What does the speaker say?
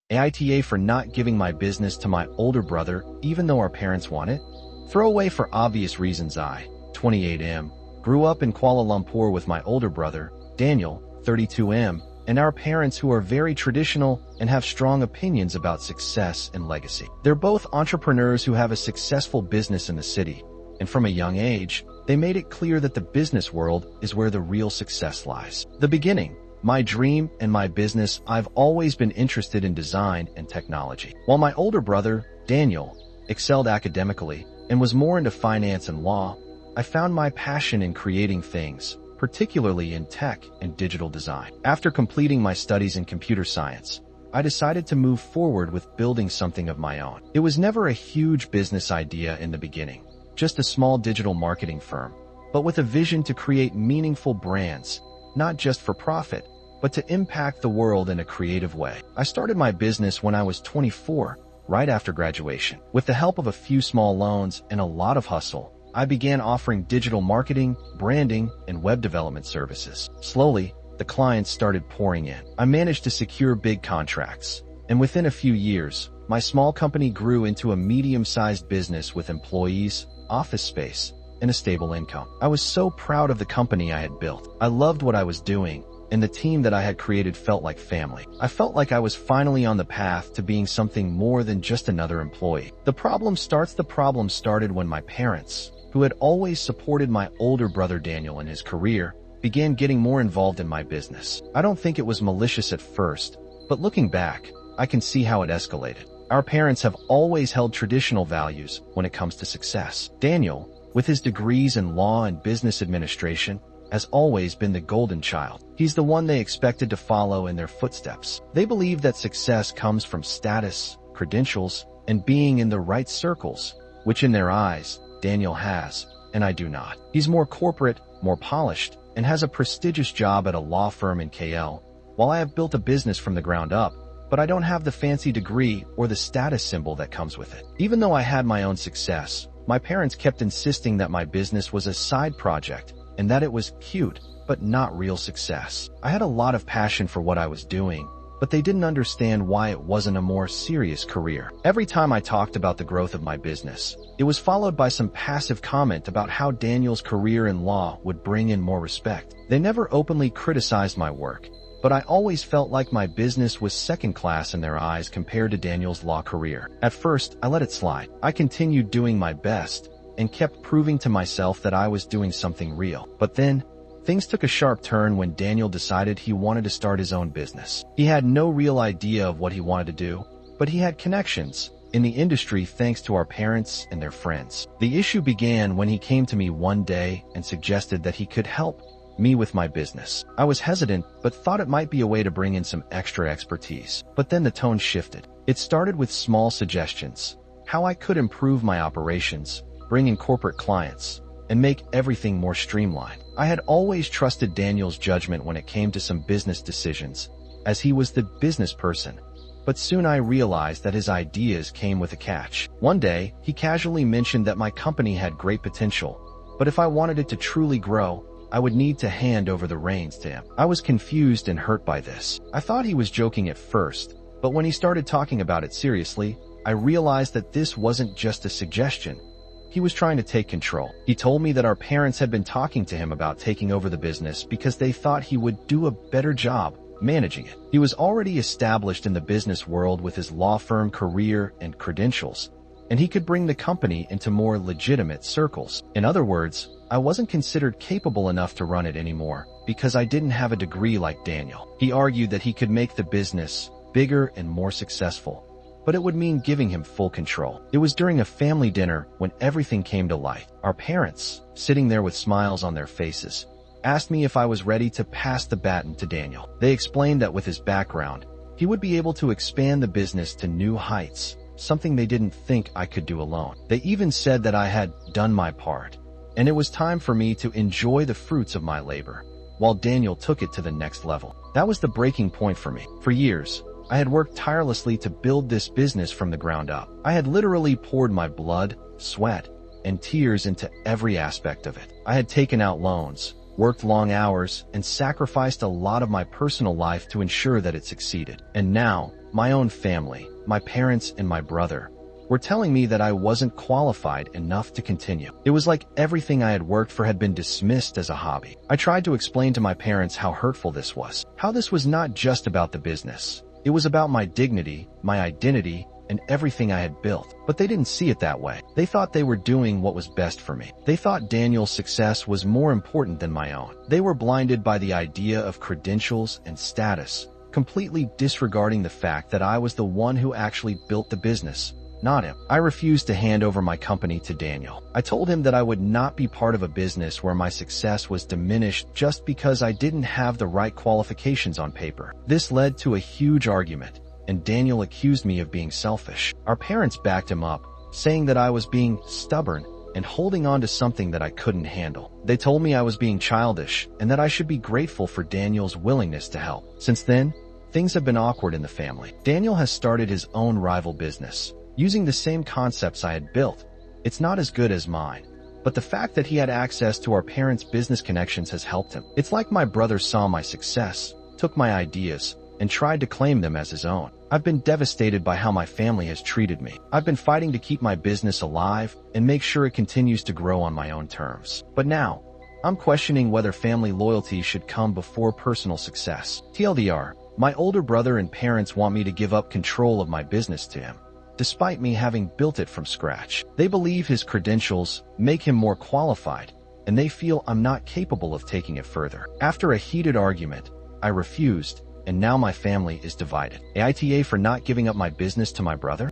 AITA for not giving my business to my older brother even though our parents want it? Throwaway for obvious reasons. I, 28M, grew up in Kuala Lumpur with my older brother, Daniel, 32M, and our parents who are very traditional and have strong opinions about success and legacy. They're both entrepreneurs who have a successful business in the city, and from a young age, they made it clear that the business world is where the real success lies. The beginning, my dream and my business, I've always been interested in design and technology. While my older brother, Daniel, excelled academically and was more into finance and law, I found my passion in creating things, particularly in tech and digital design. After completing my studies in computer science, I decided to move forward with building something of my own. It was never a huge business idea in the beginning, just a small digital marketing firm, but with a vision to create meaningful brands, not just for profit, but to impact the world in a creative way. I started my business when I was 24, right after graduation. With the help of a few small loans and a lot of hustle, I began offering digital marketing, branding, and web development services. Slowly, the clients started pouring in. I managed to secure big contracts, and within a few years, my small company grew into a medium-sized business with employees, office space, and a stable income. I was so proud of the company I had built. I loved what I was doing, and the team that I had created felt like family. I felt like I was finally on the path to being something more than just another employee. The problem started when my parents, who had always supported my older brother Daniel in his career, began getting more involved in my business. I don't think it was malicious at first, but looking back, I can see how it escalated. Our parents have always held traditional values when it comes to success. Daniel, with his degrees in law and business administration, has always been the golden child. He's the one they expected to follow in their footsteps. They believe that success comes from status, credentials, and being in the right circles, which in their eyes, Daniel has, and I do not. He's more corporate, more polished, and has a prestigious job at a law firm in KL, while I have built a business from the ground up, but I don't have the fancy degree or the status symbol that comes with it. Even though I had my own success, my parents kept insisting that my business was a side project and that it was cute, but not real success. I had a lot of passion for what I was doing, but they didn't understand why it wasn't a more serious career. Every time I talked about the growth of my business, it was followed by some passive comment about how Daniel's career in law would bring in more respect. They never openly criticized my work, but I always felt like my business was second class in their eyes compared to Daniel's law career. At first, I let it slide. I continued doing my best and kept proving to myself that I was doing something real. But then, things took a sharp turn when Daniel decided he wanted to start his own business. He had no real idea of what he wanted to do, but he had connections in the industry thanks to our parents and their friends. The issue began when he came to me one day and suggested that he could help me with my business. I was hesitant, but thought it might be a way to bring in some extra expertise. But then the tone shifted. It started with small suggestions, how I could improve my operations, bring in corporate clients, and make everything more streamlined. I had always trusted Daniel's judgment when it came to some business decisions, as he was the business person. But soon I realized that his ideas came with a catch. One day, he casually mentioned that my company had great potential, but if I wanted it to truly grow, I would need to hand over the reins to him. I was confused and hurt by this. I thought he was joking at first, but when he started talking about it seriously, I realized that this wasn't just a suggestion. He was trying to take control. He told me that our parents had been talking to him about taking over the business because they thought he would do a better job managing it. He was already established in the business world with his law firm career and credentials, and he could bring the company into more legitimate circles. In other words, I wasn't considered capable enough to run it anymore because I didn't have a degree like Daniel. He argued that he could make the business bigger and more successful, but it would mean giving him full control. It was during a family dinner when everything came to light. Our parents, sitting there with smiles on their faces, asked me if I was ready to pass the baton to Daniel. They explained that with his background, he would be able to expand the business to new heights, something they didn't think I could do alone. They even said that I had done my part, and it was time for me to enjoy the fruits of my labor, while Daniel took it to the next level. That was the breaking point for me. For years, I had worked tirelessly to build this business from the ground up. I had literally poured my blood, sweat, and tears into every aspect of it. I had taken out loans, worked long hours, and sacrificed a lot of my personal life to ensure that it succeeded. And now, my own family, my parents and my brother, were telling me that I wasn't qualified enough to continue. It was like everything I had worked for had been dismissed as a hobby. I tried to explain to my parents how hurtful this was, how this was not just about the business. It was about my dignity, my identity, and everything I had built. But they didn't see it that way. They thought they were doing what was best for me. They thought Daniel's success was more important than my own. They were blinded by the idea of credentials and status, completely disregarding the fact that I was the one who actually built the business, not him. I refused to hand over my company to Daniel. I told him that I would not be part of a business where my success was diminished just because I didn't have the right qualifications on paper. This led to a huge argument, and Daniel accused me of being selfish. Our parents backed him up, saying that I was being stubborn and holding on to something that I couldn't handle. They told me I was being childish and that I should be grateful for Daniel's willingness to help. Since then, things have been awkward in the family. Daniel has started his own rival business, using the same concepts I had built. It's not as good as mine, but the fact that he had access to our parents' business connections has helped him. It's like my brother saw my success, took my ideas, and tried to claim them as his own. I've been devastated by how my family has treated me. I've been fighting to keep my business alive and make sure it continues to grow on my own terms. But now, I'm questioning whether family loyalty should come before personal success. TLDR, my older brother and parents want me to give up control of my business to him, despite me having built it from scratch. They believe his credentials make him more qualified, and they feel I'm not capable of taking it further. After a heated argument, I refused, and now my family is divided. AITA for not giving up my business to my brother?